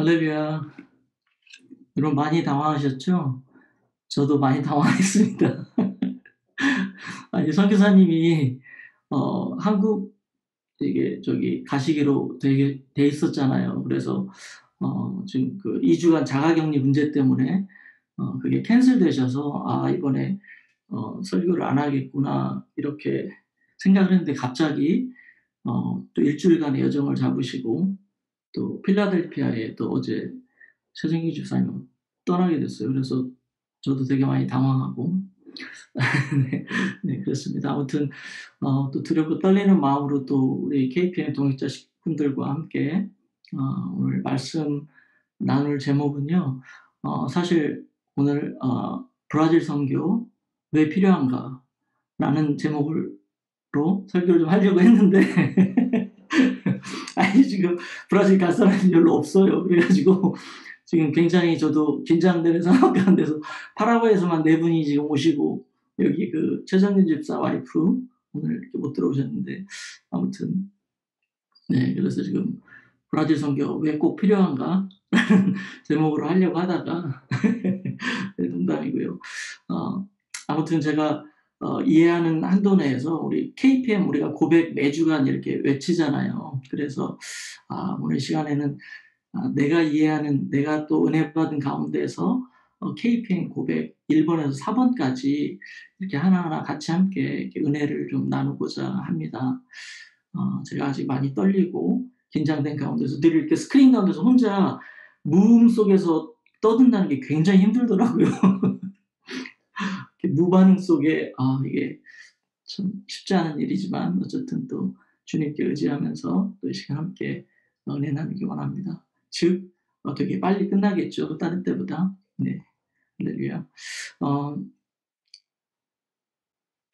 할렐루야. 여러분 많이 당황하셨죠? 저도 많이 당황했습니다. 아니 선교사님이 한국 이게 가시기로 돼 있었잖아요. 그래서 지금 그 2 주간 자가격리 문제 때문에 그게 캔슬되셔서 '아 이번에 설교를 안 하겠구나.' 이렇게 생각을 했는데 갑자기 또 1 주일간의 여정을 잡으시고 또 필라델피아에 또 어제 최정희 집사님은 떠나게 됐어요. 그래서 저도 되게 많이 당황하고 네. 네 그렇습니다. 아무튼 또 두렵고 떨리는 마음으로 또 우리 KPN 동역자 식구들과 함께 오늘 말씀 나눌 제목은요. 사실 오늘 "브라질 선교 왜 필요한가?"라는 제목으로 설교를 좀 하려고 했는데 아니 지금 브라질 갈 사람이 별로 없어요. 그래 가지고 지금 굉장히 저도 긴장되는 상황 가운데서 파라과이에서만 4 분이 지금 오시고 여기 그 최정윤 집사 와이프 오늘 이렇게 못 들어오셨는데 아무튼 네 그래서 지금 '브라질 선교 왜 꼭 필요한가?'라는 제목으로 하려고 하다가 네 농담이고요. 아무튼 제가 이해하는 한도 내에서 우리 KPM 우리가 고백 매주간 이렇게 외치잖아요. 그래서 오늘 시간에는 내가 이해하는 내가 또 은혜 받은 가운데에서 KPM 고백 1 번에서 4 번까지 이렇게 하나하나 같이 함께 이렇게 은혜를 좀 나누고자 합니다. 제가 아직 많이 떨리고 긴장된 가운데서 늘 이렇게 스크린 가운데서 혼자 무음 속에서 떠든다는 게 굉장히 힘들더라고요. 이렇게 무반응 속에 이게 참 쉽지 않은 일이지만 어쨌든 또 주님께 의지하면서 또 이 시간 함께 은혜 나누기 원합니다. 즉 되게 빨리 끝나겠죠, 다른 때보다. 네. 할렐루야. 어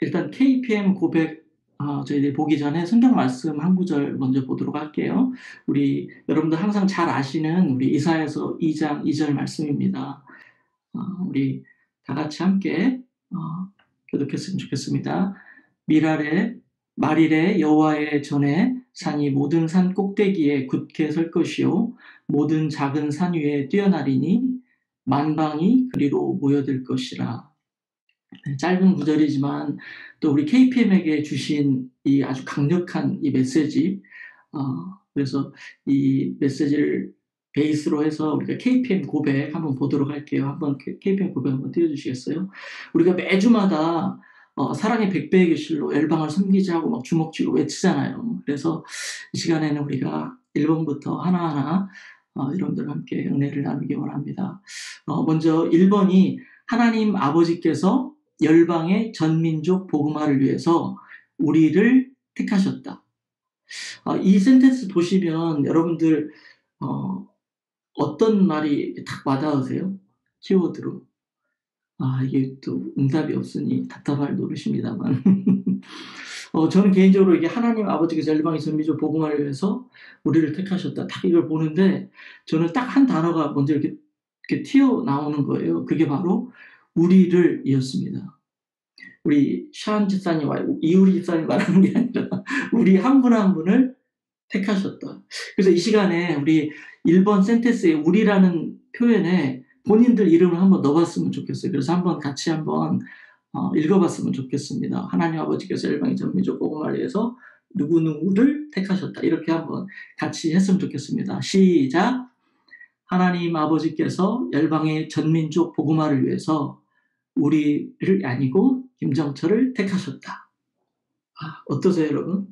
일단 KPM 고백 저희들이 보기 전에 성경 말씀 한 구절 먼저 보도록 할게요. 우리 여러분들 항상 잘 아시는 우리 이사야서 2장 2절 말씀입니다. 우리 다 같이 함께 교독했으면 좋겠습니다. 말일에 여호와의 전에 산이 모든 산 꼭대기에 굳게 설 것이요 모든 작은 산 위에 뛰어나리니 만방이 그리로 모여들 것이라. 네, 짧은 구절이지만 또 우리 KPM에게 주신 이 아주 강력한 이 메시지 그래서 이 메시지를 베이스로 해서 우리가 KPM 고백 한번 보도록 할게요. 한번 KPM 고백 한번 띄워 주시겠어요? 우리가 매주마다 사랑의 백배의 계실로 열방을 섬기자 하고 막 주먹 쥐고 외치잖아요. 그래서 이 시간에는 우리가 1 번부터 하나하나 여러분들과 함께 은혜를 나누기 원합니다. 먼저 1 번이 하나님 아버지께서 열방의 전 민족 복음화를 위해서 우리를 택하셨다. 이 센텐스 보시면 여러분들 어떤 말이 딱 와닿으세요? 키워드로. 이게 또 응답이 없으니 답답할 노릇입니다만. 저는 개인적으로 이게 하나님 아버지께서 열방의 전 민족 복음화를 위해서 우리를 택하셨다. 딱 이걸 보는데 저는 딱 한 단어가 먼저 이렇게 튀어나오는 거예요. 그게 바로 우리를 이었습니다. 우리 샤운 집사님과 이우리 집사님 말하는 게 아니라 우리 한 분 한 분을 택하셨다. 그래서 이 시간에 우리 1번 센텐스에 우리라는 표현에 본인들 이름을 한번 넣어 봤으면 좋겠어요. 그래서 한번 같이 한번 읽어 봤으면 좋겠습니다. 하나님 아버지께서 열방의 전 민족 복음화를 위해서 누구누구를 택하셨다. 이렇게 한번 같이 했으면 좋겠습니다. 시작. 하나님 아버지께서 열방의 전 민족 복음화를 위해서 우리를 아니고 김정철을 택하셨다. 어떠세요, 여러분?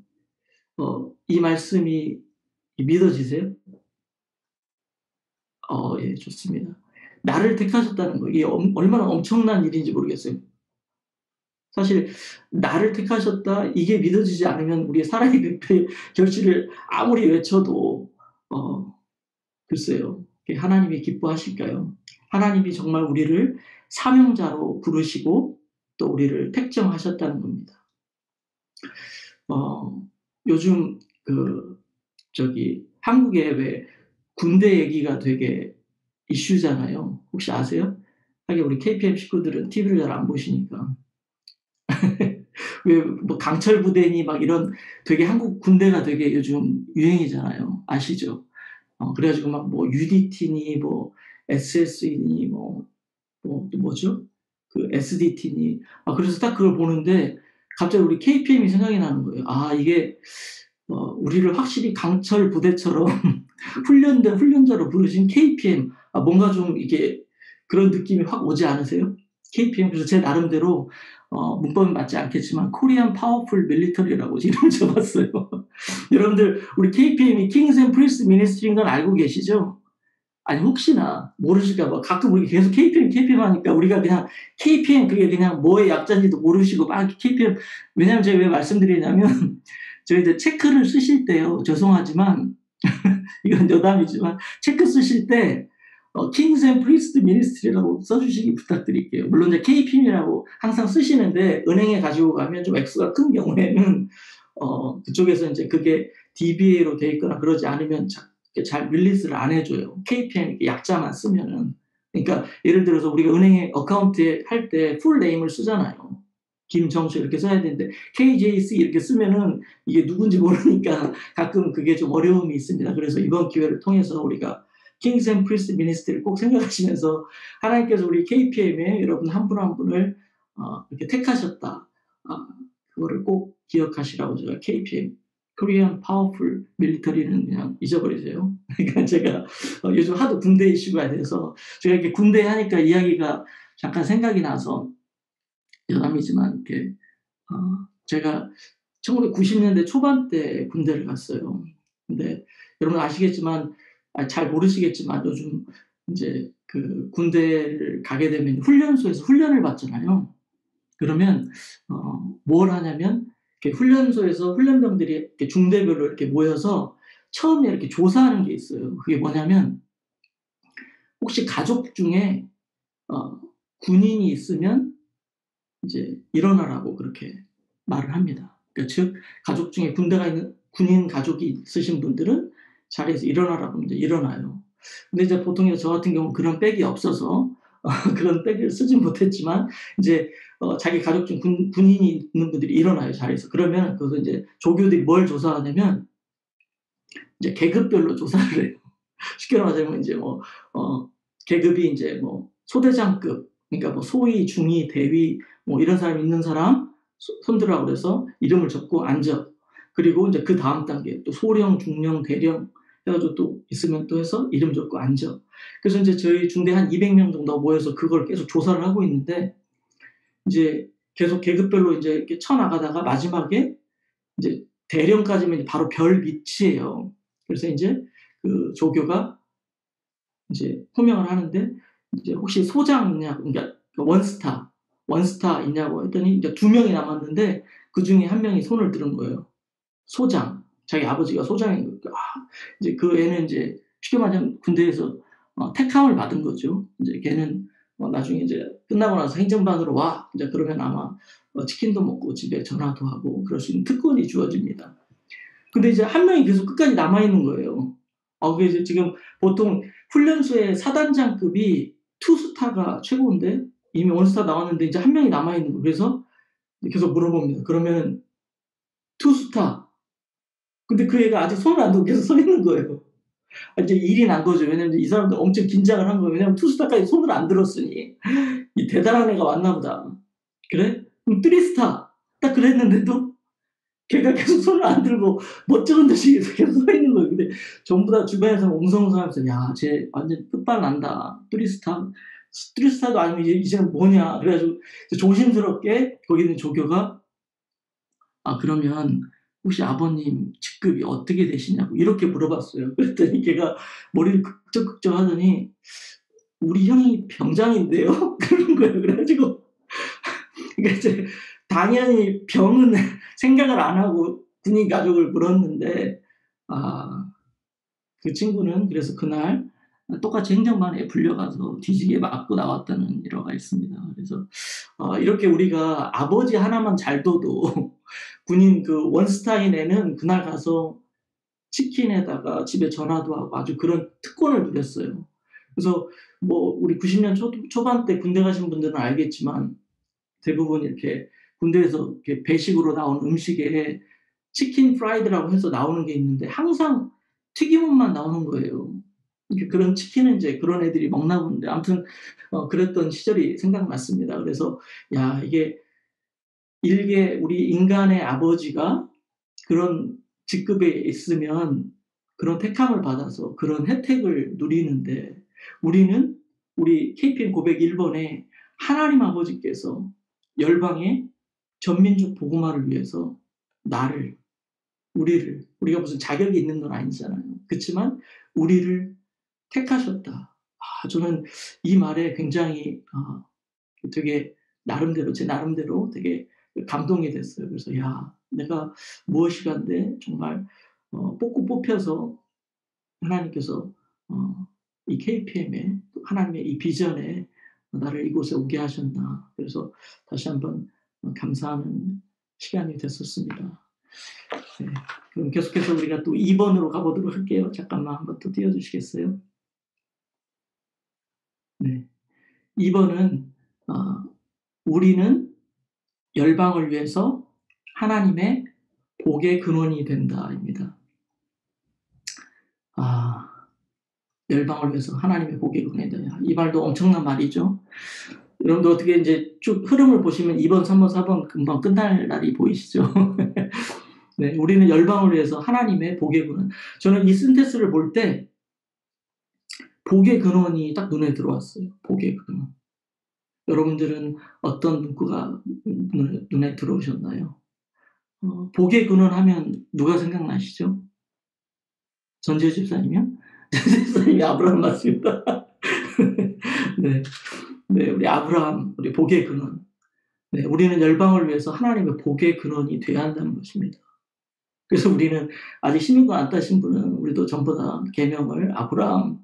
이 말씀이 믿어지세요? 예, 좋습니다. 나를 택하셨다는 거, 이게 얼마나 엄청난 일인지 모르겠어요. 사실 나를 택하셨다 이게 믿어지지 않으면 우리의 사랑의 백배 결실을 아무리 외쳐도 글쎄요. 하나님이 기뻐하실까요? 하나님이 정말 우리를 사명자로 부르시고 또 우리를 택정하셨다는 겁니다. 요즘 한국에 왜 군대 얘기가 되게 이슈잖아요. 혹시 아세요? 하긴 우리 KPM 식구들은 TV를 잘 안 보시니까. 왜 뭐 강철 부대니 막 이런 되게 한국 군대가 되게 요즘 유행이잖아요. 아시죠? 그래 가지고 막 뭐 UDT니 뭐 SS니 또 뭐죠? 그 SDT니. 그래서 딱 그걸 보는데 갑자기 우리 KPM이 생각이 나는 거예요. 이게 우리를 확실히 강철 부대처럼 훈련된 훈련자로 부르신 KPM. 뭔가 좀 이게 그런 느낌이 확 오지 않으세요? KPM. 그래서 제 나름대로 문법은 맞지 않겠지만 코리안 파워풀 밀리터리라고 이름을 줘 봤어요. 여러분들 우리 KPM이 킹스 앤 프리스트 미니스트리인 건 알고 계시죠? 아니 혹시나 모르실까 봐 가끔 우리 계속 KPM 하니까 우리가 그냥 KPM 그게 그냥 뭐의 약자인지도 모르시고 막 KPM. 왜냐면 제가 왜 말씀드리냐면 저희 이제 체크를 쓰실 때요. 죄송하지만 이건 여담이지만 체크 쓰실 때 킹스 앤 프리스트 미니스트리라고 써주시기 부탁드릴게요. 물론 이제 KPM이라고 항상 쓰시는데 은행에 가지고 가면 좀 액수가 큰 경우에는 그쪽에서 이제 그게 DBA로 돼 있거나 그러지 않으면 잘 릴리스를 안 해줘요. KPM 약자만 쓰면은. 그러니까 예를 들어서 우리가 은행에 어카운트에 할 때 풀 네임을 쓰잖아요. 김정수 이렇게 써야 되는데 KJC 이렇게 쓰면은 이게 누군지 모르니까 가끔 그게 좀 어려움이 있습니다. 그래서 이번 기회를 통해서 우리가 킹스 앤 프리스트 미니스트리를 꼭 생각하시면서 하나님께서 우리 KPM에 여러분 한 분 한 분을 이렇게 택하셨다. 그거를 꼭 기억하시라고 제가 KPM 코리안 파워풀 밀리터리는 그냥 잊어버리세요. 그러니까 제가 요즘 하도 군대 이슈가 돼서 제가 이렇게 군대 하니까 이야기가 잠깐 생각이 나서 여담이지만 이렇게 제가 1990년대 초반 때 군대를 갔어요. 근데 여러분 아시겠지만 잘 모르시겠지만 요즘 인제 그 군대를 가게 되면 훈련소에서 훈련을 받잖아요. 그러면 뭘 하냐면 이렇게 훈련소에서 훈련병들이 이렇게 중대별로 이렇게 모여서 처음에 이렇게 조사하는 게 있어요. 그게 뭐냐면 혹시 가족 중에 어 군인이 있으면 이제 일어나라고 그렇게 말을 합니다. 그러니까 즉 가족 중에 군대가 있는 군인 가족이 있으신 분들은 자리에서 일어나라고 하면 이제 일어나요. 근데 이제 보통 저 같은 경우는 그런 백이 없어서 그런 백을 쓰진 못했지만 이제 자기 가족 중 군인이 있는 분들이 일어나요, 자리에서. 그러면 거기서 이제 조교들이 뭘 조사하냐면 이제 계급별로 조사를 해요. 쉽게 말하자면 이제 계급이 인제 소대장급, 그러니까 소위, 중위, 대위 이런 사람 있는 사람 손들으라고 그래서 이름을 적고 앉아. 그리고 인제 그다음 단계 또 소령, 중령, 대령 해 가지고 또 있으면 또 해서 이름 적고 앉아. 그래서 인제 저희 중대 한 200명 정도가 모여서 그걸 계속 조사를 하고 있는데 이제 계속 계급별로 인제 이렇게 쳐 나가다가 마지막에 이제 대령까지면 이제 바로 별 밑이에요. 그래서 인제 그 조교가 이제 호명을 하는데 이제 "혹시 소장 있냐?" 그러니까 원스타 있냐고 했더니 이제 2명이 남았는데 그중에 1명이 손을 들은 거예요. 소장. 자기 아버지가 소장인 거니까. 이제 그 애는 이제 쉽게 말하면 군대에서 택함을 받은 거죠. 이제 걔는 나중에 이제 끝나고 나서 행정반으로 와. 이제 그러면 아마 치킨도 먹고 집에 전화도 하고 그럴 수 있는 특권이 주어집니다. 근데 이제 1명이 계속 끝까지 남아 있는 거예요. 그래서 지금 보통 훈련소의 사단장급이 투스타가 최고인데 이미 원스타 나왔는데 이제 1명이 남아 있는 거예요. 그래서 계속 물어봅니다. 그러면은 투스타. 근데 그 애가 아직 손을 안 들고 계속 서 있는 거예요. 이제 일이 난 거죠. 왜냐면 이 사람들 엄청 긴장을 한 거예요. 왜냐면 투스타까지 손을 안 들었으니. 이 대단한 애가 왔나 보다. "그래? 그럼 쓰리스타." 딱 그랬는데도 걔가 계속 손을 안 들고 멋쩍은 듯이 계속 서 있는 거예요. 근데 전부 다 주변에서 옹성성하면서 "야 쟤 완전 끝발난다. 뚜리스타도 아니고 이제는 뭐냐." 그래 가지고 이제 조심스럽게 거기 있는 조교가 그러면 혹시 아버님 직급이 어떻게 되시냐고." 이렇게 물어봤어요. 그랬더니 걔가 머리를 극적극적 하더니 "우리 형이 병장인데요." 그러는 거예요. 그래 가지고 그러니까 이제 당연히 병은 생각을 안 하고 군인 가족을 물었는데 아 그 친구는 그래서 그날 똑같이 행정반에 불려가서 뒤지게 맞고 나왔다는 일화가 있습니다. 그래서 이렇게 우리가 아버지 하나만 잘 둬도 군인 그 원스타인 애는 그날 가서 치킨에다가 집에 전화도 하고 아주 그런 특권을 누렸어요. 그래서 우리 90년 초반 때 군대 가신 분들은 알겠지만 대부분 이렇게 군대에서 이렇게 배식으로 나오는 음식에 치킨 프라이드라고 해서 나오는 게 있는데 항상 튀김옷만 나오는 거예요. 그런 치킨은 이제 그런 애들이 먹나 본데 아무튼 그랬던 시절이 생각났습니다. 그래서 야 이게 일개 우리 인간의 아버지가 그런 직급에 있으면 그런 택함을 받아서 그런 혜택을 누리는데 우리는 우리 KPN 고백 1번에 하나님 아버지께서 열방의 전민족 복음화를 위해서 나를 우리를 우리가 무슨 자격이 있는 건 아니잖아요. 그치만 우리를 택하셨다. 저는 이 말에 굉장히 되게 나름대로 제 나름대로 되게 감동이 됐어요. 그래서 '야 내가 무엇이간데 정말 뽑고 뽑혀서 하나님께서 어 이 KPM에 하나님의 이 비전에 나를 이곳에 오게 하셨나.' 그래서 다시 한번 감사하는 시간이 됐었습니다. 네. 그럼 계속해서 우리가 또 2 번으로 가 보도록 할게요. 잠깐만 한번 또 띄워 주시겠어요? 네. 2 번은 어 '우리는 열방을 위해서 하나님의 복의 근원이 된다.'입니다. 아 열방을 위해서 하나님의 복의 근원이 된다. 이 말도 엄청난 말이죠. 여러분도 어떻게 인제 쭉 흐름을 보시면 2 번, 3 번, 4번 금방 끝날 날이 보이시죠? 네. 우리는 열방을 위해서 하나님의 복의 근원. 저는 이 synthese를 볼 때 복의 근원이 딱 눈에 들어왔어요. 복의 근원. 여러분들은 어떤 문구가 눈에 들어오셨나요? 복의 근원 하면 누가 생각나시죠? 전지현 집사님이요? 전지현 집사님이 아브라함 맞습니다. 네. 네. 우리 아브라함, 우리 복의 근원. 네. 우리는 열방을 위해서 하나님의 복의 근원이 돼야 한다는 것입니다. 그래서 우리는 아직 시민권 안 따신 분은 우리도 전부 다 계명을 아브라함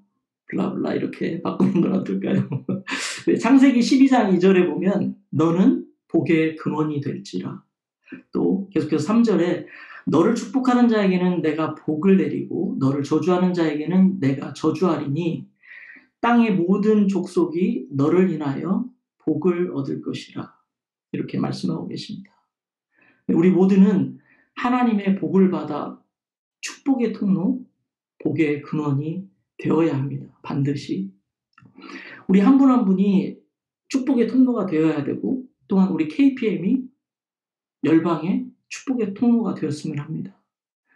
블라블라 이렇게 바꾸는 건 어떨까요? 네. 창세기 12장 2절에 보면 "너는 복의 근원이 될지라." 또 계속해서 3 절에 "너를 축복하는 자에게는 내가 복을 내리고 너를 저주하는 자에게는 내가 저주하리니 땅의 모든 족속이 너를 인하여 복을 얻을 것이라." 이렇게 말씀하고 계십니다. 우리 모두는 하나님의 복을 받아 축복의 통로, 복의 근원이 되어야 합니다. 반드시. 우리 한 분 한 분이 축복의 통로가 되어야 되고 또한 우리 KPM이 열방의 축복의 통로가 되었으면 합니다.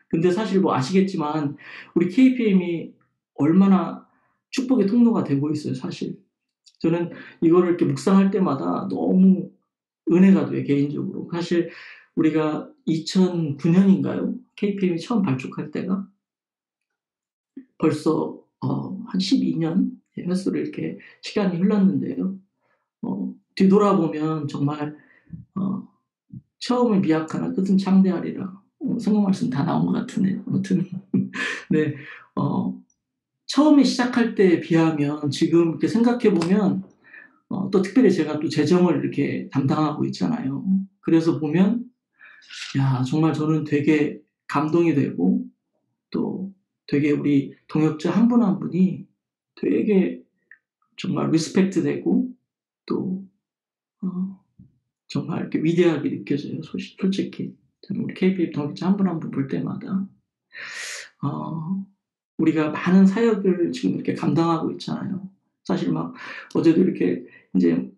근데 사실 뭐 아시겠지만 우리 KPM이 얼마나 축복의 통로가 되고 있어요, 사실. 저는 이거를 이렇게 묵상할 때마다 너무 은혜가 돼요, 개인적으로. 사실 우리가 2009 년인가요? KPM이 처음 발족할 때가 벌써 한 12년 횟수로 이렇게 시간이 흘렀는데요. 뒤돌아보면 정말 어 처음은 미약하나 끝은 창대하리라. 성경 말씀 다 나온 것 같으네요. 아무튼 네. 어 처음에 시작할 때에 비하면 지금 이렇게 생각해 보면 또 특별히 제가 또 재정을 이렇게 담당하고 있잖아요. 그래서 보면 야 정말 저는 되게 감동이 되고 또 되게 우리 동역자 한 분 한 분이 되게 정말 리스펙트 되고 또 어 정말 이렇게 위대하게 느껴져요 솔직히. 저는 우리 KPF 동역자 한 분 한 분 볼 때마다. 어 우리가 많은 사역을 지금 이렇게 감당하고 있잖아요. 사실 막 어제도 이렇게 인제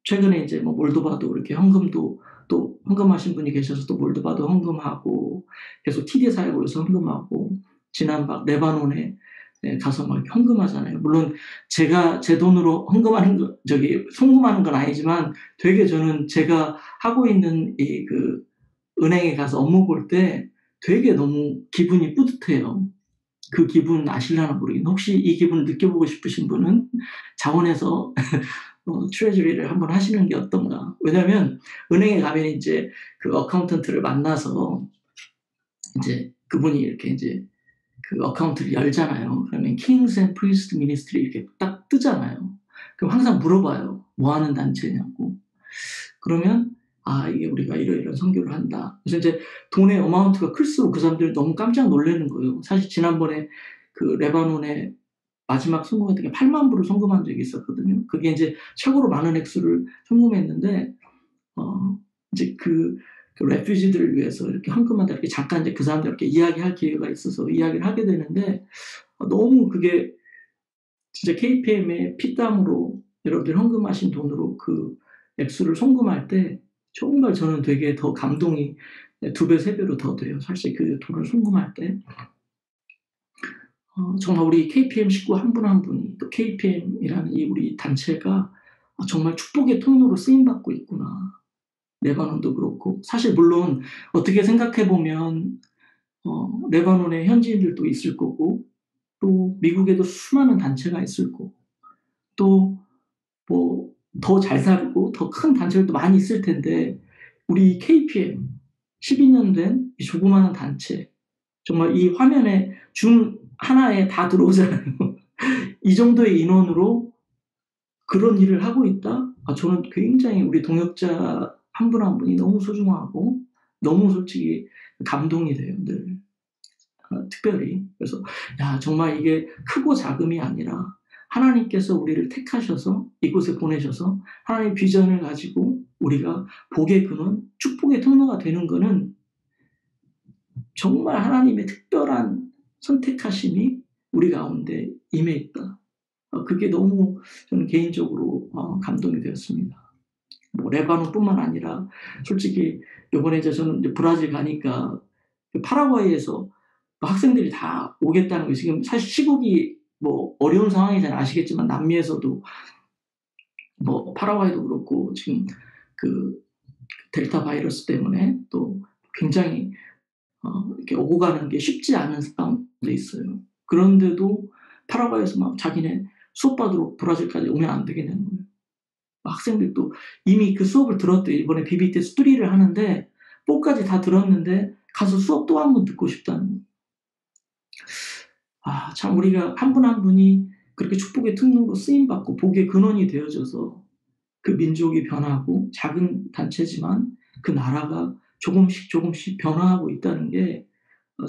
최근에 인제 뭐 몰도바도 이렇게 헌금도 또 헌금하신 분이 계셔서 또 몰도바도 헌금하고 계속 TD 사역을 위해서 헌금하고 지난 막 레바논에 가서 막 이렇게 헌금하잖아요. 물론 제가 제 돈으로 헌금하는 거 송금하는 건 아니지만 되게 저는 제가 하고 있는 은행에 가서 업무 볼 때 되게 너무 기분이 뿌듯해요. 그 기분 아실려나 모르겠는데 혹시 이 기분을 느껴보고 싶으신 분은 자원해서 트레저리를 한번 하시는 게 어떤가. 왜냐하면 은행에 가면 인제 그 어카운턴트를 만나서 인제 그분이 이렇게 인제 그 어카운트를 열잖아요. 그러면 Kings and Priests Ministry 이렇게 딱 뜨잖아요. 그럼 항상 물어봐요. 뭐 하는 단체냐고. 그러면 이게 우리가 이러이러한 선교를 한다. 그래서 이제 돈의 어마운트가 클수록 그 사람들이 너무 깜짝 놀라는 거예요. 사실 지난번에 그 레바논에 마지막 선거가 되게 8만 불을 송금한 적이 있었거든요. 그게 인제 최고로 많은 액수를 송금했는데 어 이제 그 레퓨지들을 위해서 이렇게 헌금한다 이렇게 잠깐 이제 그 사람들 이렇게 이야기할 기회가 있어서 이야기를 하게 되는데 너무 그게 진짜 KPM의 피땀으로 여러분들이 헌금하신 돈으로 그 액수를 송금할 때 정말 저는 되게 더 감동이 2 배, 3 배로 더 돼요. 사실 그 돈을 송금할 때. 정말 우리 KPM 식구 한 분 한 분이 또 KPM이라는 이 우리 단체가 정말 축복의 통로로 쓰임 받고 있구나. 레바논도 그렇고 사실 물론 어떻게 생각해 보면 레바논에 현지인들도 있을 거고 또 미국에도 수많은 단체가 있을 거고 또 뭐 더 잘 살고 더 큰 단체들도 많이 있을 텐데 우리 KPM 12년 된 이 조그마한 단체 정말 이 화면에 줌 하나에 다 들어오잖아요. 이 정도의 인원으로 그런 일을 하고 있다? 저는 굉장히 우리 동역자 한 분 한 분이 너무 소중하고 너무 솔직히 감동이 돼요 늘. 특별히. 그래서 야 정말 이게 크고 작음이 아니라 하나님께서 우리를 택하셔서 이곳에 보내셔서 하나님의 비전을 가지고 우리가 복의 근원, 축복의 통로가 되는 거는 정말 하나님의 특별한 선택하심이 우리 가운데 임해 있다. 그게 너무 저는 개인적으로 감동이 되었습니다. 뭐 레바논뿐만 아니라 솔직히 요번에 이제 저는 이제 브라질 가니까 그 파라과이에서 학생들이 다 오겠다는 거예요. 지금 사실 시국이 뭐 어려운 상황이잖아요. 아시겠지만 남미에서도 뭐 파라과이도 그렇고 지금 그 델타 바이러스 때문에 또 굉장히 이렇게 오고 가는 게 쉽지 않은 가운데 있어요. 그런데도 파라과이에서 막 자기네 수업 받으러 브라질까지 오면 안 되겠냐는 거예요. 학생들도 이미 그 수업을 들었대요. 이번에 BBTS 3를 하는데 4까지 다 들었는데 가서 수업 또 한 번 듣고 싶다는 거예요. 참 우리가 한 분 한 분이 그렇게 축복의 통로로 쓰임 받고 복의 근원이 되어져서 그 민족이 변하고 작은 단체지만 그 나라가 조금씩 조금씩 변화하고 있다는 게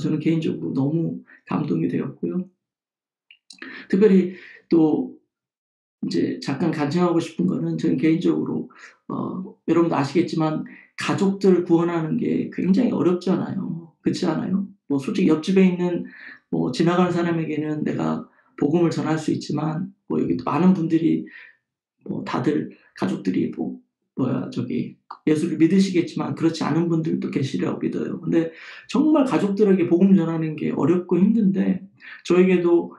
저는 개인적으로 너무 감동이 되었고요. 특별히 또 인제 잠깐 간청하고 싶은 거는 저는 개인적으로 여러분도 아시겠지만 가족들 구원하는 게 굉장히 어렵잖아요. 그렇지 않아요? 뭐 솔직히 옆집에 있는 뭐 지나가는 사람에게는 내가 복음을 전할 수 있지만 뭐 여기 많은 분들이 뭐 다들 가족들이 예수를 믿으시겠지만 그렇지 않은 분들도 계시리라고 믿어요. 근데 정말 가족들에게 복음 전하는 게 어렵고 힘든데 저에게도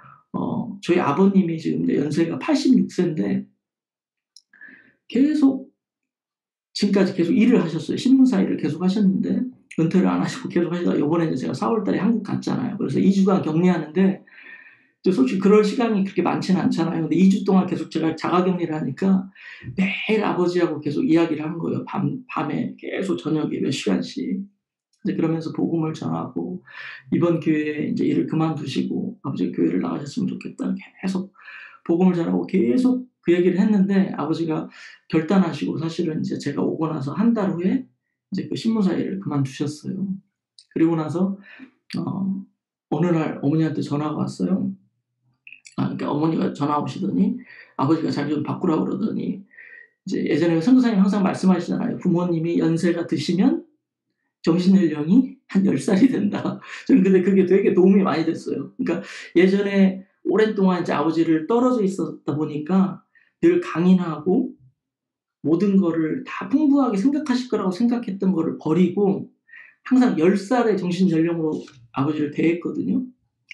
저희 아버님이 지금 이제 연세가 86 세인데 계속 지금까지 계속 일을 하셨어요. 신문사 일을 계속 하셨는데 은퇴를 안 하시고 계속 하시다가 요번에 이제 제가 4월 달에 한국 갔잖아요. 그래서 2 주간 격리하는데 솔직히 그럴 시간이 그렇게 많지는 않잖아요. 근데 2주 동안 계속 제가 자가 격리를 하니까 매일 아버지하고 계속 이야기를 하는 거예요. 밤에 계속 저녁에 몇 시간씩. 이제 그러면서 복음을 전하고 "이번 교회에 인제 일을 그만두시고 아버지가 교회를 나가셨으면 좋겠다." 계속 복음을 전하고 계속 그 얘기를 했는데 아버지가 결단하시고 사실은 인제 제가 오고 나서 1달 후에 이제 그 신문사 일을 그만두셨어요. 그리고 나서 어 어느 날 어머니한테 전화가 왔어요. 그러니까 어머니가 전화 오시더니 아버지가 자기 좀 바꾸라고 그러더니 이제 예전에 선교사님이 항상 말씀하시잖아요. "부모님이 연세가 드시면 정신 연령이 한 10 살이 된다." 저는 근데 그게 되게 도움이 많이 됐어요. 그러니까 예전에 오랜 동안 이제 아버지를 떨어져 있었다 보니까 늘 강인하고 모든 거를 다 풍부하게 생각하실 거라고 생각했던 거를 버리고 항상 10 살의 정신 연령으로 아버지를 대했거든요.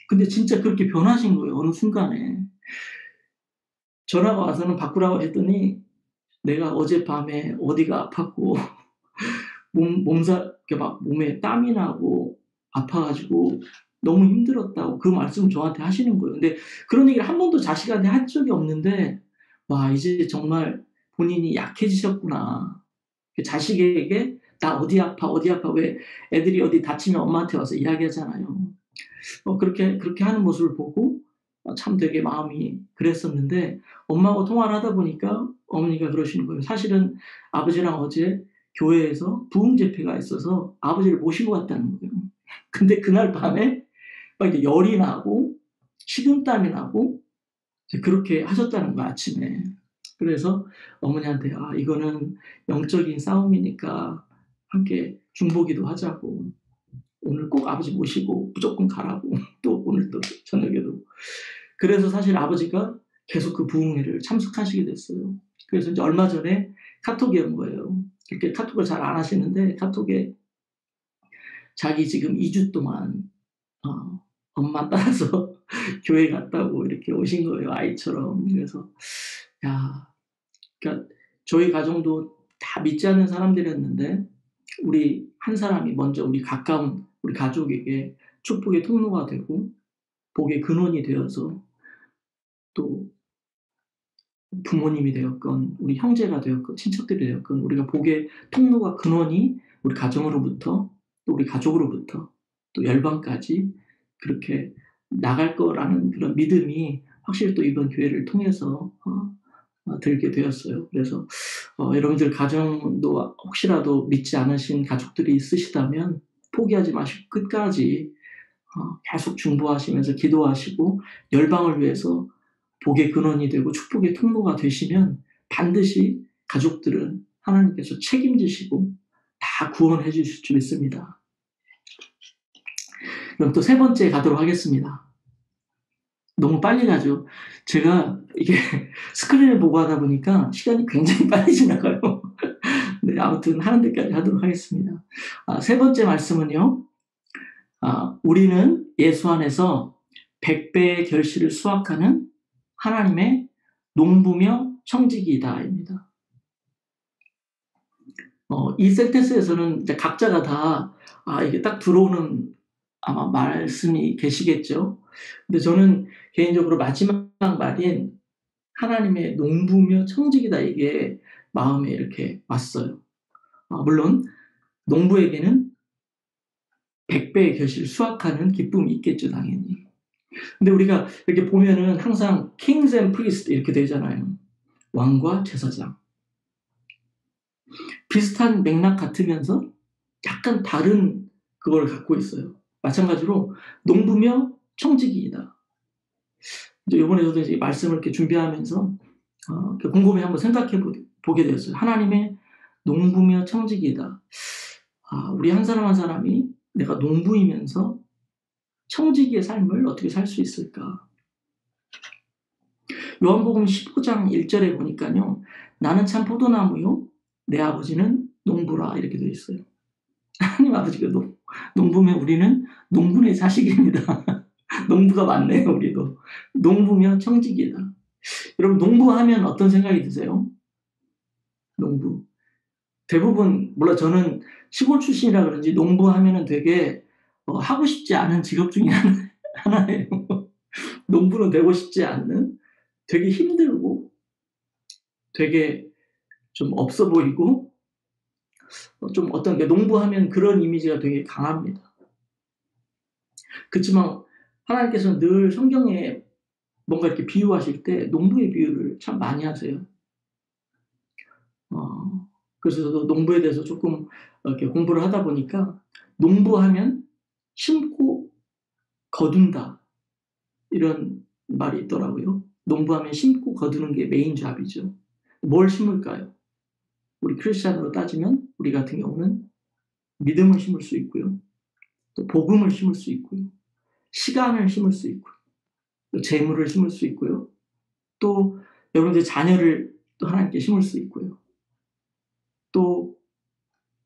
근데 진짜 그렇게 변하신 거예요, 어느 순간에. 전화가 와서는 바꾸라고 했더니 내가 어젯밤에 어디가 아팠고 이렇게 막 몸에 땀이 나고 아파 가지고 너무 힘들었다고 그 말씀을 저한테 하시는 거예요. 근데 그런 얘기를 한 번도 자식한테 한 적이 없는데 '와 이제 정말 본인이 약해지셨구나.' 그 자식에게 "나 어디 아파, 어디 아파." 왜 애들이 어디 다치면 엄마한테 와서 이야기하잖아요. 그렇게 하는 모습을 보고 참 되게 마음이 그랬었는데 엄마하고 통화를 하다 보니까 어머니가 그러시는 거예요. 사실은 아버지랑 어제 교회에서 부흥 집회가 있어서 아버지를 모시고 갔다는 거예요. 근데 그날 밤에 막 이제 열이 나고 식은땀이 나고 이제 그렇게 하셨다는 거예요, 아침에. 그래서 어머니한테 "아 이거는 영적인 싸움이니까 함께 중보기도 하자고, 오늘 꼭 아버지 모시고 무조건 가라고 또 오늘 또 저녁에도. 그래서 사실 아버지가 계속 그 부흥회를 참석하시게 됐어요. 그래서 이제 얼마 전에 카톡이 온 거예요. 이렇게 카톡을 잘 안 하시는데 카톡에 자기 지금 2주 동안 엄마 따라서 교회 갔다고 이렇게 오신 거예요, 아이처럼. 그래서 야, 그러니까 저희 가정도 다 믿지 않는 사람들이었는데 우리 한 사람이 먼저 우리 가까운 우리 가족에게 축복의 통로가 되고 복의 근원이 되어서 또 부모님이 되었건 우리 형제가 되었건 친척들이 되었건 우리가 복의 통로와 근원이 우리 가정으로부터 또 우리 가족으로부터 또 열방까지 그렇게 나갈 거라는 그런 믿음이 확실히 또 이번 교회를 통해서 들게 되었어요. 그래서 여러분들 가정도 혹시라도 믿지 않으신 가족들이 있으시다면 포기하지 마시고 끝까지 계속 중보하시면서 기도하시고 열방을 위해서 복의 근원이 되고 축복의 통로가 되시면 반드시 가족들은 하나님께서 책임지시고 다 구원해 주실 줄 믿습니다. 그럼 또 세 번째 가도록 하겠습니다. 너무 빨리 가죠. 제가 이게 스크린을 보고 하다 보니까 시간이 굉장히 빨리 지나가요. 네, 아무튼 하는 데까지 하도록 하겠습니다. 세 번째 말씀은요. 우리는 예수 안에서 100배의 결실을 수확하는 하나님의 농부며 청지기이다입니다. 이 센텐스에서는 이제 각자가 다 이게 딱 들어오는 아마 말씀이 계시겠죠. 근데 저는 개인적으로 마지막 말인 하나님의 농부며 청지기다 이게 마음에 이렇게 왔어요. 물론 농부에게는 100배의 결실을 수확하는 기쁨이 있겠죠, 당연히. 근데 우리가 이렇게 보면은 항상 kings and priests 이렇게 되잖아요. 왕과 제사장. 비슷한 맥락 같으면서 약간 다른 그걸 갖고 있어요. 마찬가지로 농부며 청지기이다. 이제 이번에 저도 이제 말씀을 이렇게 준비하면서 곰곰이 한번 생각해 보게 되었어요. 하나님의 농부며 청지기이다. 우리 한 사람 한 사람이 내가 농부이면서 청지기의 삶을 어떻게 살 수 있을까? 요한복음 15장 1절에 보니까요. 나는 참 포도나무요. 내 아버지는 농부라 이렇게 되어 있어요. 하나님 아버지가 농부면 우리는 농부의 자식입니다. 농부가 맞네요, 우리도. 농부며 청지기다. 여러분, 농부하면 어떤 생각이 드세요? 농부. 대부분, 물론 저는 시골 출신이라 그런지 농부하면은 되게 하고 싶지 않은 직업 중에 하나예요. 농부는 되고 싶지 않는 되게 힘들고 되게 좀 없어 보이고 좀 어떤 게 농부하면 그런 이미지가 되게 강합니다. 그렇지만 하나님께서는 늘 성경에 뭔가 이렇게 비유하실 때 농부의 비유를 참 많이 하세요. 그래서 저도 농부에 대해서 조금 이렇게 공부를 하다 보니까 농부하면 심고 거둔다 이런 말이 있더라고요. 농부하면 심고 거두는 게 메인 잡이죠. 뭘 심을까요? 우리 크리스찬으로 따지면 우리 같은 경우는 믿음을 심을 수 있고요. 또 복음을 심을 수 있고요. 시간을 심을 수 있고요. 또 재물을 심을 수 있고요. 또 여러분들 자녀를 또 하나님께 심을 수 있고요. 또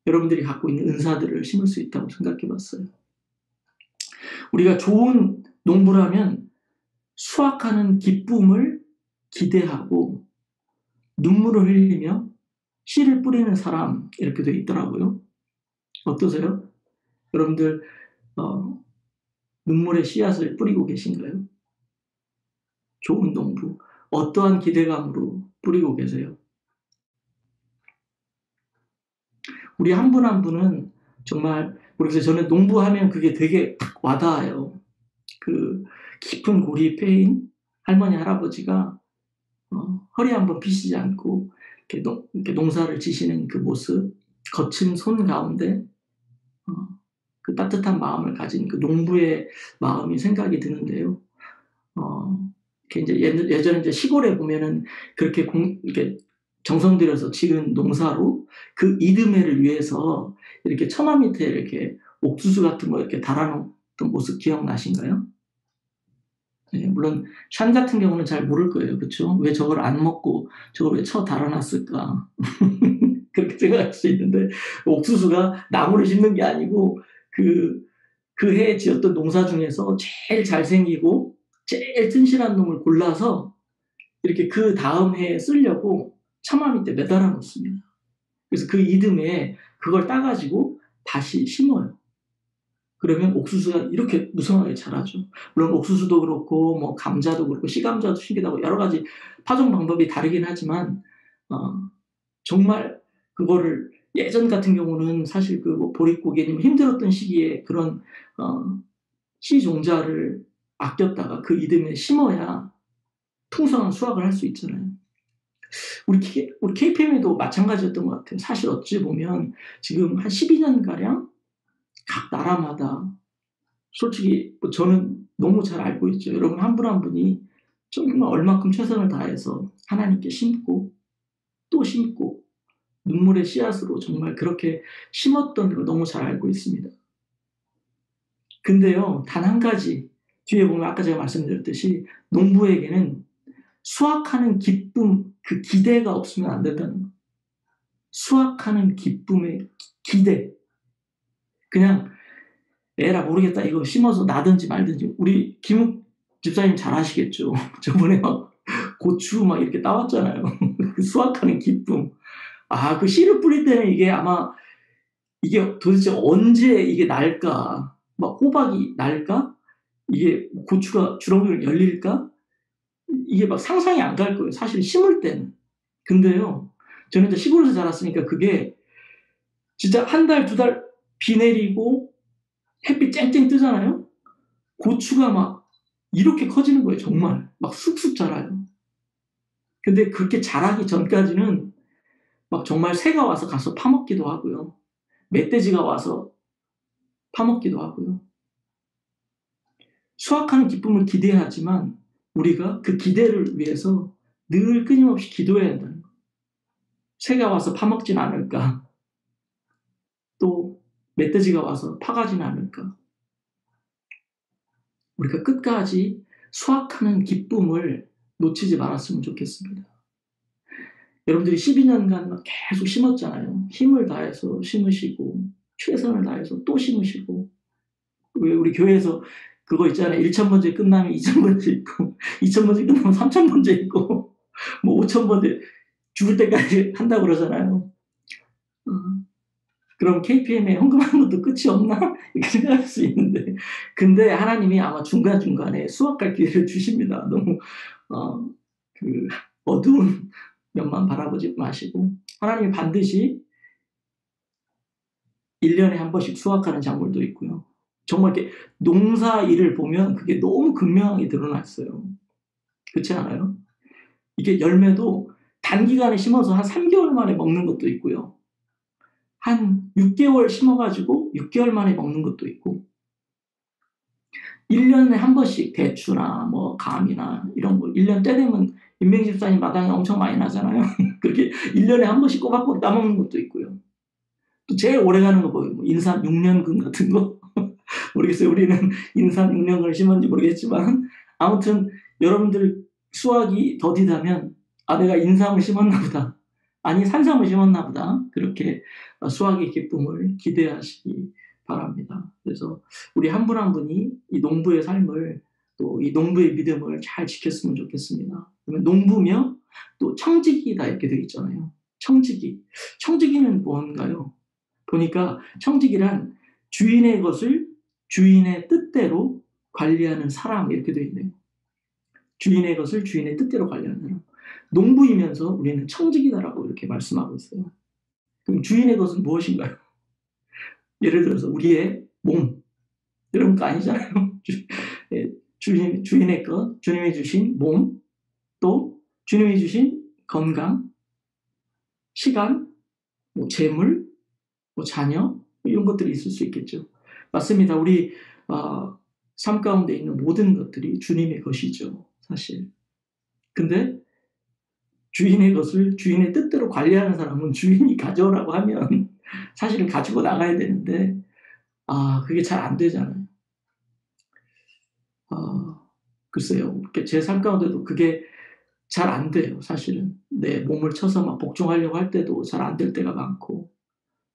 여러분들이 갖고 있는 은사들을 심을 수 있다고 생각해 봤어요. 우리가 좋은 농부라면 수확하는 기쁨을 기대하고 눈물을 흘리며 씨를 뿌리는 사람 이렇게 되어 있더라고요. 어떠세요? 여러분들 눈물의 씨앗을 뿌리고 계신가요? 좋은 농부. 어떠한 기대감으로 뿌리고 계세요? 우리 한 분 한 분은 정말 모르겠어요. 저는 농부하면 그게 되게 와닿아요. 그 깊은 고리패인 할머니 할아버지가 허리 한번 피시지 않고 이렇게 농사를 지시는 그 모습, 거친 손 가운데 그 따뜻한 마음을 가진 그 농부의 마음이 생각이 드는데요. 이렇게 이제 예전에 이제 시골에 보면은 그렇게 이렇게 정성 들여서 지은 농사로 그 이듬해를 위해서 이렇게 처마 밑에 이렇게 옥수수 같은 거 이렇게 달아놓던 모습 기억나신가요? 네, 물론 샨 같은 경우는 잘 모를 거예요. 그쵸? 왜 저걸 안 먹고 저걸 왜 달아놨을까? 그렇게 생각할 수 있는데 옥수수가 나무를 심는 게 아니고 그 해에 지었던 농사 중에서 제일 잘생기고 제일 튼실한 놈을 골라서 이렇게 그 다음 해에 쓰려고 처마 밑에 매달아 놓습니다. 그래서 그 이듬해에 그걸 따가지고 다시 심어요. 그러면 옥수수가 이렇게 무성하게 자라죠. 물론 옥수수도 그렇고 뭐 감자도 그렇고 씨감자도 심기도 하고 여러 가지 파종 방법이 다르긴 하지만 정말 그거를 예전 같은 경우는 사실 그뭐 보릿고개님 힘들었던 시기에 그런 씨 종자를 아꼈다가 그 이듬해 심어야 풍성한 수확을 할 수 있잖아요. 우리 KPM에도 마찬가지였던 것 같아요. 사실 어찌 보면 지금 한 12년가량 각 나라마다 솔직히 뭐 저는 너무 잘 알고 있죠. 여러분 한 분 한 분이 정말 얼마큼 최선을 다해서 하나님께 심고 또 심고 눈물의 씨앗으로 정말 그렇게 심었던 걸 너무 잘 알고 있습니다. 근데요, 단 한 가지 뒤에 보면 아까 제가 말씀드렸듯이 농부에게는 수확하는 기쁨, 그 기대가 없으면 안 된다는 거예요. 수확하는 기쁨의 기대. 그냥 에라 모르겠다 이거 심어서 나든지 말든지 우리 김욱 집사님 잘 아시겠죠. 저번에 막 고추 막 이렇게 따왔잖아요. 그 수확하는 기쁨. 그 씨를 뿌릴 때는 이게 아마 이게 도대체 언제 이게 날까? 막 호박이 날까? 이게 고추가 주렁주렁 열릴까? 이게 막 상상이 안 갈 거예요. 사실 심을 때는. 근데요, 저는 이제 시골에서 자랐으니까 그게 진짜 한 달, 두 달 비 내리고 햇빛 쨍쨍 뜨잖아요? 고추가 막 이렇게 커지는 거예요, 정말. 막 쑥쑥 자라요. 근데 그렇게 자라기 전까지는 막 정말 새가 와서 가서 파먹기도 하고요. 멧돼지가 와서 파먹기도 하고요. 수확하는 기쁨을 기대하지만 우리가 그 기대를 위해서 늘 끊임없이 기도해야 한다는 거예요. 새가 와서 파먹진 않을까? 또 멧돼지가 와서 파가진 않을까? 우리가 끝까지 수확하는 기쁨을 놓치지 말았으면 좋겠습니다. 여러분들이 12년간 계속 심었잖아요. 힘을 다해서 심으시고 최선을 다해서 또 심으시고 왜 우리 교회에서 그거 있잖아요. 1,000번째 끝나면 2,000번째 있고 2,000번째 끝나면 3,000번째 있고 뭐 5,000번째 죽을 때까지 한다고 그러잖아요. 그럼 KPM에 헌금하는 것도 끝이 없나? 이렇게 생각할 수 있는데 근데 하나님이 아마 중간중간에 수확할 기회를 주십니다. 너무 그 어두운 면만 바라보지 마시고 하나님이 반드시 1년에 한 번씩 수확하는 작물도 있고요. 정말 이렇게 농사 일을 보면 그게 너무 극명하게 드러났어요. 그렇지 않아요? 이게 열매도 단기간에 심어서 한 3개월 만에 먹는 것도 있고요. 한 6개월 심어가지고 6개월 만에 먹는 것도 있고 1년에 한 번씩 대추나 뭐 감이나 이런 거 1년 때 되면 인명집사님 마당에 엄청 많이 나잖아요. 그렇게 1년에 한 번씩 꼬박꼬박 따먹는 것도 있고요. 또 제일 오래가는 거 뭐예요? 인삼 6년근 같은 거? 모르겠어요. 우리는 인삼 6년근을 심었는지 모르겠지만 아무튼 여러분들 수확이 더디다면 내가 인삼을 심었나 보다. 아니 산삼을 심었나 보다. 그렇게 수확의 기쁨을 기대하시기 바랍니다. 그래서 우리 한 분 한 분이 이 농부의 삶을 또 이 농부의 믿음을 잘 지켰으면 좋겠습니다. 그러면 농부며 또 청지기다 이렇게 되어 있잖아요. 청지기. 청지기는 뭔가요? 보니까 청지기란 주인의 것을 주인의 뜻대로 관리하는 사람 이렇게 되어 있네요. 주인의 것을 주인의 뜻대로 관리하는 사람. 농부이면서 우리는 청지기다라고 이렇게 말씀하고 있어요. 그럼 주인의 것은 무엇인가요? 예를 들어서 우리의 몸 이런 거 아니잖아요. 주인의 것, 주님이 주신 몸, 또 주님이 주신 건강, 시간, 뭐 재물, 뭐 자녀 이런 것들이 있을 수 있겠죠. 맞습니다. 우리 삶 가운데 있는 모든 것들이 주님의 것이죠. 사실. 근데 주인의 것을 주인의 뜻대로 관리하는 사람은 주인이 가져오라고 하면 사실은 가지고 나가야 되는데 그게 잘 안 되잖아요. 글쎄요. 제 삶 가운데도 그게 잘 안 돼요 사실은. 내 몸을 쳐서 막 복종하려고 할 때도 잘 안 될 때가 많고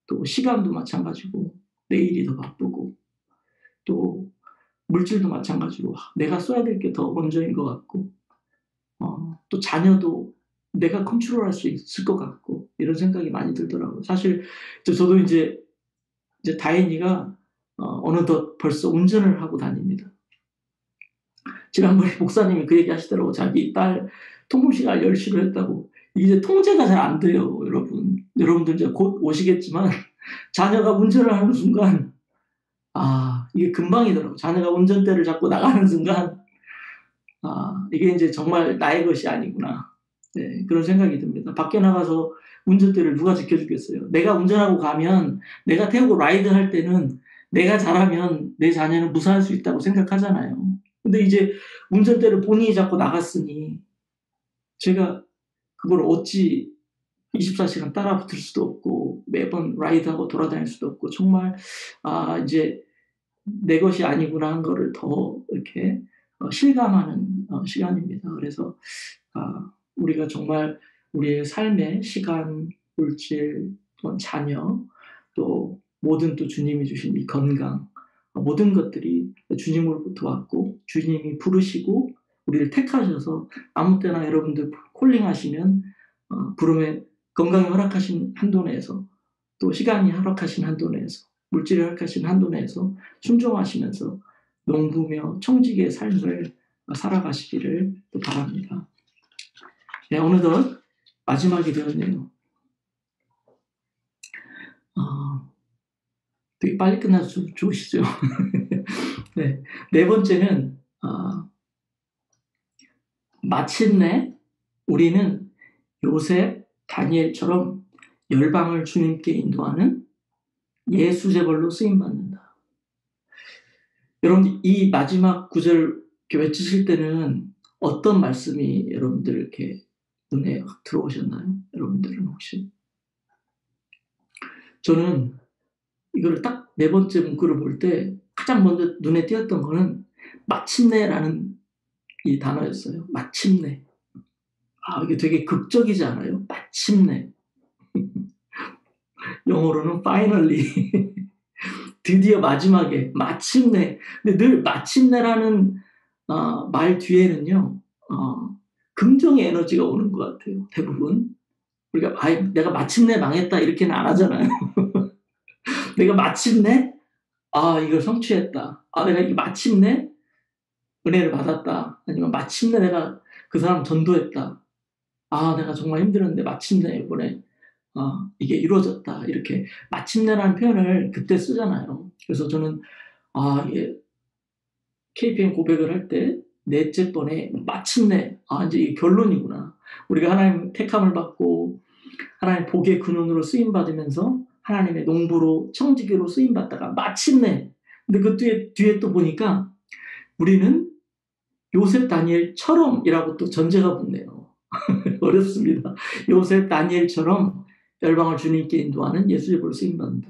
또 시간도 마찬가지고 내일이 더 바쁘고 또 물질도 마찬가지로 내가 써야 될 게 더 먼저인 것 같고 또 자녀도 내가 컨트롤할 수 있을 것 같고 이런 생각이 많이 들더라고요. 사실 저도 이제 다행히가 어느덧 벌써 운전을 하고 다닙니다. 지난번에 목사님이 그 얘기 하시더라고요. 자기 딸 통금시간 10시로 했다고. 이제 통제가 잘 안 돼요, 여러분. 여러분들 이제 곧 오시겠지만 자녀가 운전을 하는 순간 이게 금방이더라고요. 자녀가 운전대를 잡고 나가는 순간 이게 이제 정말 나의 것이 아니구나. 네, 그런 생각이 듭니다. 밖에 나가서 운전대를 누가 지켜주겠어요. 내가 운전하고 가면 내가 태우고 라이드할 때는 내가 잘하면 내 자녀는 무사할 수 있다고 생각하잖아요. 근데 이제 운전대를 본인이 잡고 나갔으니 제가 그걸 어찌 24시간 따라 붙을 수도 없고 매번 라이드하고 돌아다닐 수도 없고 정말 이제 '내 것이 아니구나.' 한 거를 더 이렇게 실감하는 시간입니다. 그래서 우리가 정말 우리의 삶의 시간, 물질, 또는 자녀, 또 모든 또 주님이 주신 이 건강 모든 것들이 주님으로부터 왔고 주님이 부르시고 우리를 택하셔서 아무 때나 여러분들 콜링하시면 부름에 건강이 허락하신 한도 내에서 또 시간이 허락하신 한도 내에서 물질이 허락하신 한도 내에서 순종하시면서 농부며 청지기의 삶을 살아가시기를 또 바랍니다. 네, 어느덧 마지막이 되었네요. 되게 빨리 끝나서 좋으시죠? 네. 네 번째는 마침내 우리는 요셉, 다니엘처럼 열방을 주님께 인도하는 예수제벌로 쓰임받는다. 여러분 이 마지막 구절 외치실 때는 어떤 말씀이 여러분들 이렇게 눈에 확 들어오셨나요? 여러분들은 혹시? 저는 이거를 딱 네 번째 문구를 볼 때 가장 먼저 눈에 띄었던 거는 마침내라는 이 단어였어요. 마침내. 이게 되게 극적이지 않아요? 마침내. 영어로는 finally. 드디어 마지막에 마침내. 근데 늘 마침내라는 말 뒤에는요. 긍정의 에너지가 오는 것 같아요. 대부분. 우리가 내가 마침내 망했다 이렇게는 안 하잖아요. 내가 마침내 이걸 성취했다. 내가 이게 마침내 은혜를 받았다. 아니면 마침내 내가 그 사람 전도했다. 내가 정말 힘들었는데 마침내 이번에 이게 이루어졌다. 이렇게 마침내라는 표현을 그때 쓰잖아요. 그래서 저는 이게 KPM 고백을 할 때 넷째 번에 마침내 이제 이게 결론이구나. 우리가 하나님 택함을 받고 하나님 복의 근원으로 쓰임 받으면서 하나님의 농부로 청지기로 쓰임 받다가 마침내. 근데 그 뒤에 또 보니까 우리는 요셉 다니엘처럼이라고 또 전제가 붙네요. 어렵습니다. 요셉 다니엘처럼 열방을 주님께 인도하는 예수제벌로 쓰임 받는다.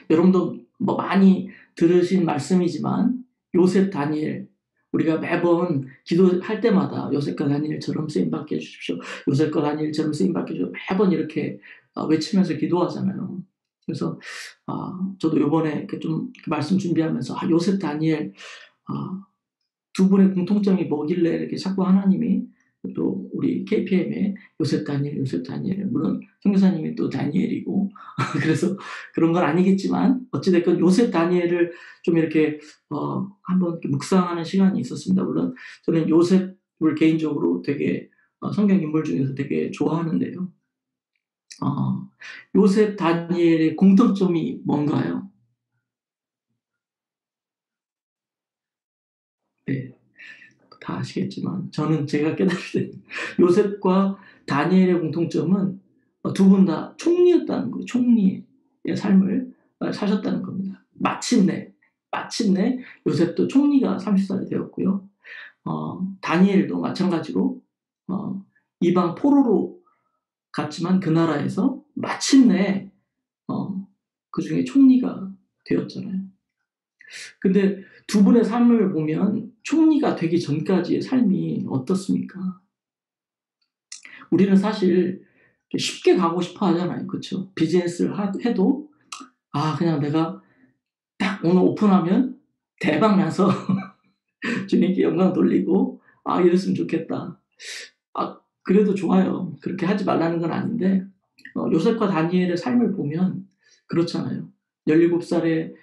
여러분도 뭐 많이 들으신 말씀이지만 요셉 다니엘 우리가 매번 기도할 때마다 요셉과 다니엘처럼 쓰임 받게 해 주십시오. 요셉과 다니엘처럼 쓰임 받게 해 주십시오. 매번 이렇게 외치면서 기도하잖아요. 그래서 저도 요번에 이렇게 좀 말씀 준비하면서 요셉 다니엘 두 분의 공통점이 뭐길래 이렇게 자꾸 하나님이 또 우리 KPM의 요셉 다니엘 물론 선교사님이 또 다니엘이고 그래서 그런 건 아니겠지만 어찌 됐건 요셉 다니엘을 좀 이렇게 한번 이렇게 묵상하는 시간이 있었습니다. 물론 저는 요셉을 개인적으로 되게 성경 인물 중에서 되게 좋아하는데요. 요셉 다니엘의 공통점이 뭔가요? 네. 다 아시겠지만 저는 제가 깨달을 때 요셉과 다니엘의 공통점은 두 분 다 총리였다는 거예요. 총리의 삶을 사셨다는 겁니다. 마침내 요셉도 총리가 30살이 되었고요. 다니엘도 마찬가지로 이방 포로로 갔지만 그 나라에서 마침내 그중에 총리가 되었잖아요. 근데 두 분의 삶을 보면 총리가 되기 전까지의 삶이 어떻습니까? 우리는 사실 쉽게 가고 싶어 하잖아요. 그쵸? 비즈니스를 해도, 그냥 내가 딱 오늘 오픈하면 대박 나서 주님께 영광 돌리고, 이랬으면 좋겠다. 그래도 좋아요. 그렇게 하지 말라는 건 아닌데, 요셉과 다니엘의 삶을 보면 그렇잖아요. 17살에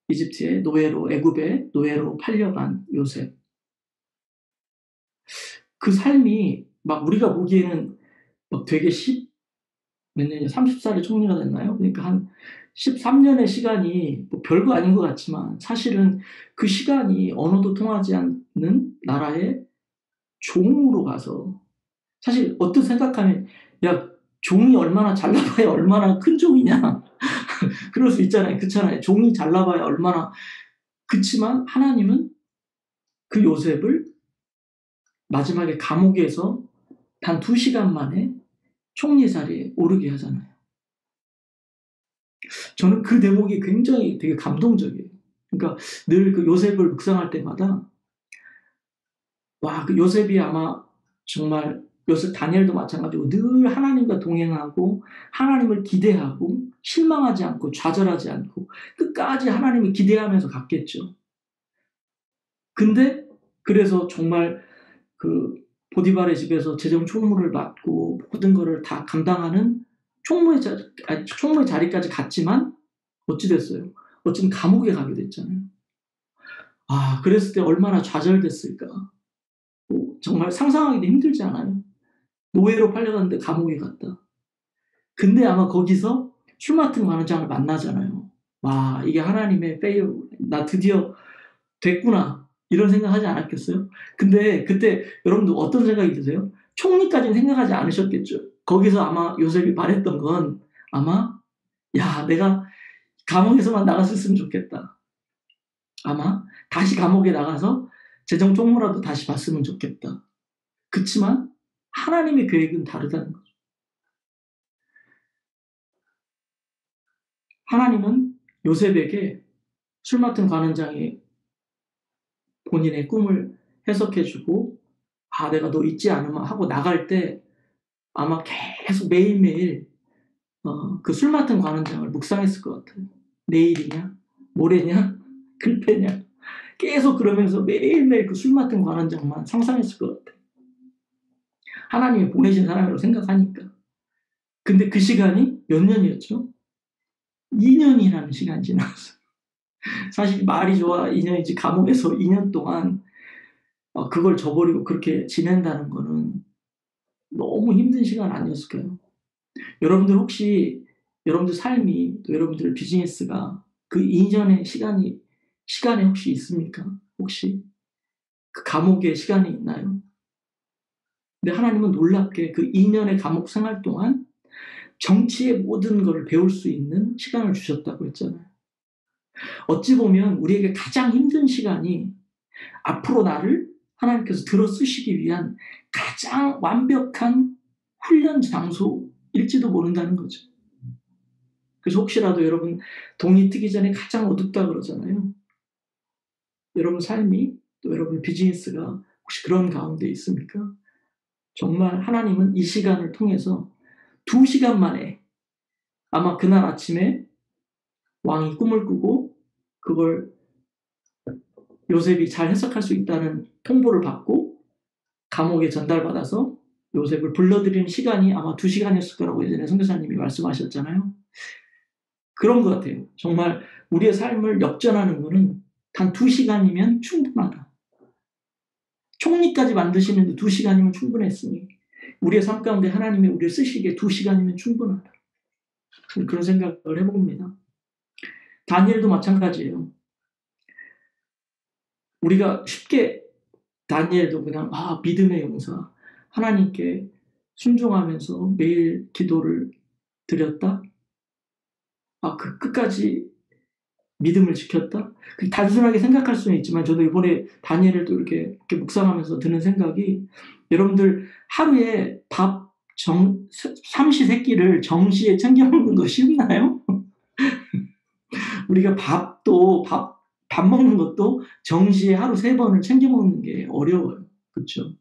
이집트의 노예로, 애굽의 노예로 팔려간 요셉. 그 삶이 막 우리가 보기에는 막 되게 몇 년이요? 30살에 총리가 됐나요? 그러니까 한 13년의 시간이 뭐 별거 아닌 것 같지만 사실은 그 시간이 언어도 통하지 않는 나라의 종으로 가서, 사실 어떻게 생각하면 야, 종이 얼마나 잘 나봐야 얼마나 큰 종이냐. 그럴 수 있잖아요. 그렇잖아요. 종이 잘 나봐야 얼마나. 그치만 하나님은 그 요셉을 마지막에 감옥에서 단 2시간 만에 총리 자리에 오르게 하잖아요. 저는 그 대목이 굉장히 되게 감동적이에요. 그러니까 늘 그 요셉을 묵상할 때마다 그 요셉이 아마 정말, 요셉 다니엘도 마찬가지고 늘 하나님과 동행하고 하나님을 기대하고 실망하지 않고 좌절하지 않고 끝까지 하나님을 기대하면서 갔겠죠. 근데 그래서 정말 그 보디발의 집에서 재정 총무를 맡고 모든 거를 다 감당하는 총무의 자리까지 갔지만 어찌 됐어요? 어쨌든 감옥에 가게 됐잖아요. 그랬을 때 얼마나 좌절됐을까. 정말 상상하기도 힘들지 않아요? 노예로 팔려갔는데 감옥에 갔다. 근데 아마 거기서 술 맡은 관원장을 만나잖아요. 이게 하나님의 페이버, 나 드디어 됐구나. 이런 생각하지 않았겠어요? 근데 그때 여러분들 어떤 생각이 드세요? 총리까지는 생각하지 않으셨겠죠. 거기서 아마 요셉이 바랬던 건 아마, 내가 감옥에서만 나갔었으면 좋겠다. 아마 다시 감옥에 나가서 재정 총무라도 다시 봤으면 좋겠다. 그치만 하나님의 계획은 다르다는 거죠. 하나님은 요셉에게 술 맡은 관원장이 본인의 꿈을 해석해주고, 내가 너 잊지 않으면 하고 나갈 때 아마 계속 매일매일 그 술 맡은 관원장을 묵상했을 것 같아요. 내일이냐? 모레냐? 글패냐? 계속 그러면서 매일매일 그 술 맡은 관원장만 상상했을 것 같아요. 하나님이 보내신 사람이라고 생각하니까. 근데 그 시간이 몇 년이었죠? 2년이라는 시간이 지났어요. 사실 말이 좋아 2년이지 감옥에서 2년 동안 그걸 저버리고 그렇게 지낸다는 거는 너무 힘든 시간 아니었을까요? 여러분들 혹시 여러분들 삶이, 또 여러분들 비즈니스가 그 2년의 시간에 혹시 있습니까? 혹시 그 감옥의 시간이 있나요? 근데 하나님은 놀랍게 그 2년의 감옥 생활 동안 정치의 모든 것을 배울 수 있는 시간을 주셨다고 했잖아요. 어찌 보면 우리에게 가장 힘든 시간이 앞으로 나를 하나님께서 들어 쓰시기 위한 가장 완벽한 훈련 장소일지도 모른다는 거죠. 그래서 혹시라도 여러분 동이 트기 전에 가장 어둡다 그러잖아요. 여러분 삶이, 또 여러분 비즈니스가 혹시 그런 가운데 있습니까? 정말 하나님은 이 시간을 통해서 2시간 만에, 아마 그날 아침에 왕이 꿈을 꾸고 그걸 요셉이 잘 해석할 수 있다는 통보를 받고 감옥에 전달받아서 요셉을 불러들이는 시간이 아마 2시간이었을 거라고 예전에 선교사님이 말씀하셨잖아요. 그런 것 같아요. 정말 우리의 삶을 역전하는 것은 단 2시간이면 충분하다. 총리까지 만드시는데 2시간이면 충분했으니 우리의 삶 가운데 하나님이 우리를 쓰시기에 2시간이면 충분하다. 그런 생각을 해봅니다. 다니엘도 마찬가지예요. 우리가 쉽게 다니엘도 그냥 믿음의 용사, 하나님께 순종하면서 매일 기도를 드렸다. 그 끝까지 믿음을 지켰다. 단순하게 생각할 수는 있지만 저도 이번에 다니엘을 또 이렇게 묵상하면서 드는 생각이, 여러분들 하루에 밥 삼시세끼를 정시에 챙겨 먹는 거 쉽나요? 우리가 밥 먹는 것도 정시에 하루 3번을 챙겨 먹는 게 어려워요. 그렇죠?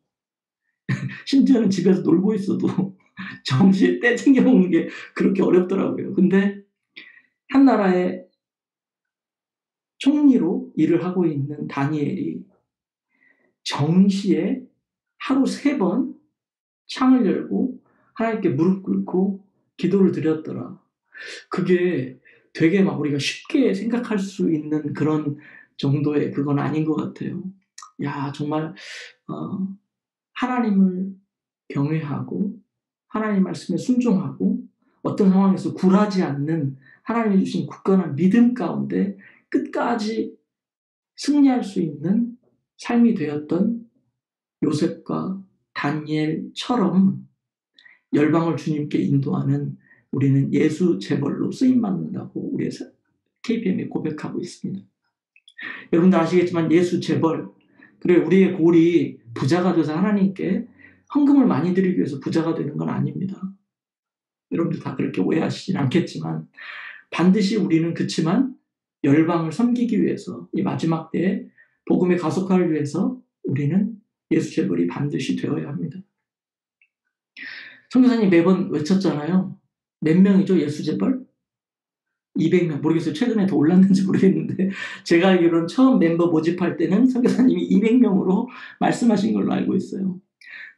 심지어는 집에서 놀고 있어도 정시에 때 챙겨 먹는 게 그렇게 어렵더라고요. 근데 한 나라의 총리로 일을 하고 있는 다니엘이 정시에 하루 3번 창을 열고 하나님께 무릎 꿇고 기도를 드렸더라. 그게 되게 막 우리가 쉽게 생각할 수 있는 그런 정도의 그건 아닌 것 같아요. 야, 정말 하나님을 경외하고 하나님 말씀에 순종하고 어떤 상황에서 굴하지 않는 하나님이 주신 굳건한 믿음 가운데 끝까지 승리할 수 있는 삶이 되었던 요셉과 다니엘처럼 열방을 주님께 인도하는 우리는 예수 제벌로 쓰임받는다고 우리 KPM에 고백하고 있습니다. 여러분들 아시겠지만 예수 제벌, 그래 우리의 골이 부자가 돼서 하나님께 헌금을 많이 드리기 위해서 부자가 되는 건 아닙니다. 여러분들 다 그렇게 오해하시진 않겠지만 반드시 우리는 그치만 열방을 섬기기 위해서 이 마지막 때에 복음의 가속화를 위해서 우리는 예수 제벌이 반드시 되어야 합니다. 선교사님 매번 외쳤잖아요. 몇 명이죠? 예수 제벌? 200명. 모르겠어요. 최근에 더 올랐는지 모르겠는데 제가 알기로는 처음 멤버 모집할 때는 선교사님이 200명으로 말씀하신 걸로 알고 있어요.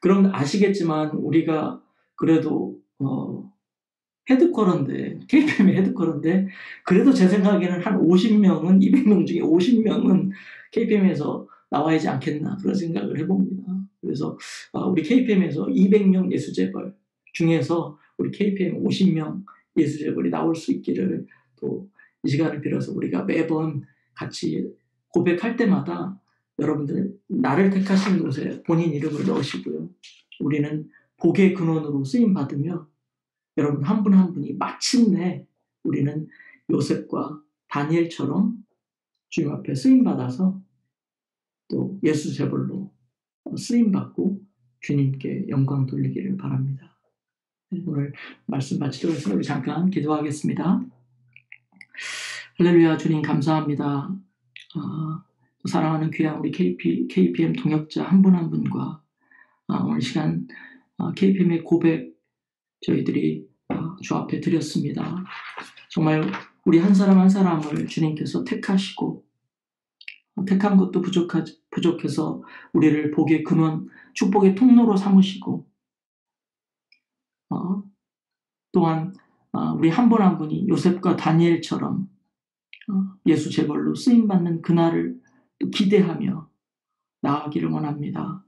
그럼 아시겠지만 우리가 그래도 헤드쿼터인데 KPM의 헤드쿼터인데 그래도 제 생각에는 한 50명은 200명 중에 50명은 KPM에서 나와야지 않겠나 그런 생각을 해봅니다. 그래서 우리 KPM에서 200명 예수재벌 중에서 우리 KPM 50명 예수재벌이 나올 수 있기를 또 이 시간을 빌어서 우리가 매번 같이 고백할 때마다 여러분들 나를 택하신 곳에 본인 이름을 넣으시고요. 우리는 복의 근원으로 쓰임받으며 여러분 한 분 한 분이 마침내 우리는 요셉과 다니엘처럼 주님 앞에 쓰임받아서 또 예수 제벌로 쓰임받고 주님께 영광 돌리기를 바랍니다. 오늘 말씀 마치도록 해서 우리 잠깐 기도하겠습니다. 할렐루야. 주님 감사합니다. 사랑하는 귀한 우리 KPM 동역자 한 분 한 분과 오늘 시간 KPM의 고백 저희들이 주 앞에 드렸습니다. 정말 우리 한 사람 한 사람을 주님께서 택하시고 택한 것도 부족해서 우리를 복의 근원, 축복의 통로로 삼으시고 또한 우리 한 분 한 분이 요셉과 다니엘처럼 예수 제벌로 쓰임받는 그날을 기대하며 나아가기를 원합니다.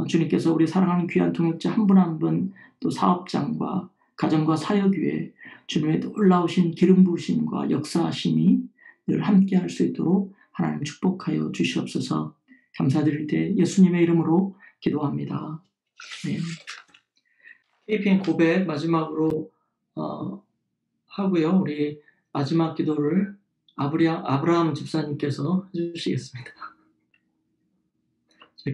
주님께서 우리 사랑하는 귀한 동역자 한 분 한 분 또 사업장과 가정과 사역 위에 주님의 놀라우신 기름 부으심과 역사하심이 늘 함께할 수 있도록 하나님 축복하여 주시옵소서. 감사드릴 때 예수님의 이름으로 기도합니다. 네. KPM 고백 마지막으로 하고요. 우리 마지막 기도를 아브라함 집사님께서 해주시겠습니다.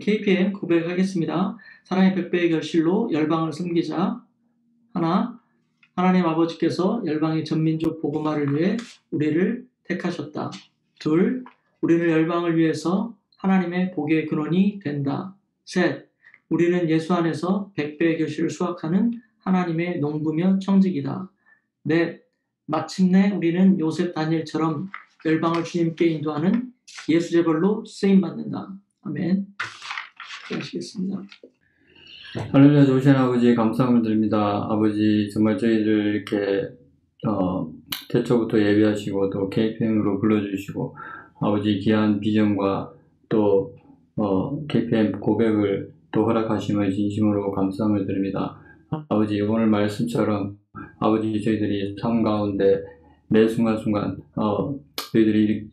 KPM 고백하겠습니다. 사랑의 백배의 결실로 열방을 섬기자. 하나님 아버지께서 열방의 전민족 복음화를 위해 우리를 택하셨다. 2, 우리는 열방을 위해서 하나님의 복의 근원이 된다. 3, 우리는 예수 안에서 백배의 결실을 수확하는 하나님의 농부며 청직이다. 4, 마침내 우리는 요셉 다니엘처럼 열방을 주님께 인도하는 예수 제벌로 쓰임받는다. 아멘. 기도하시겠습니다. 할렐루야. 좋으신 아버지 감사함을 드립니다. 아버지 정말 저희를 이렇게 태초부터 예비하시고 또 KPM으로 불러주시고 아버지 귀한 비전과 또 KPM 고백을 또 허락하심을 진심으로 감사함을 드립니다. 아버지 오늘 말씀처럼 아버지 저희들이 삶 가운데 매 순간순간 저희들이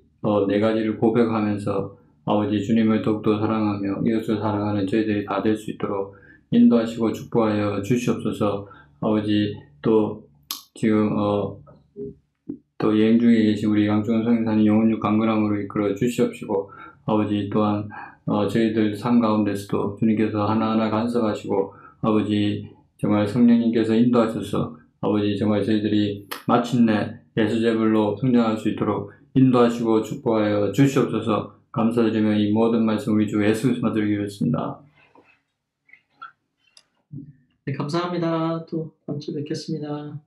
네 가지를 고백하면서 아버지 주님을 더욱더 사랑하며 이웃을 사랑하는 저희들이 다 될 수 있도록 인도하시고 축복하여 주시옵소서. 아버지 또 지금 또 여행 중에 계신 우리 양중원 성인사님 영혼육 강건함으로 이끌어 주시옵시고 아버지 또한 저희들 삶 가운데서도 주님께서 하나하나 간섭하시고 아버지 정말 성령님께서 인도하셔서 아버지 정말 저희들이 마침내 예수제불로 성장할 수 있도록 인도하시고 축복하여 주시옵소서. 감사드리며 이 모든 말씀 우리 주 예수 그리스도로 드리겠습니다. 네, 감사합니다. 또 다음 주에 뵙겠습니다.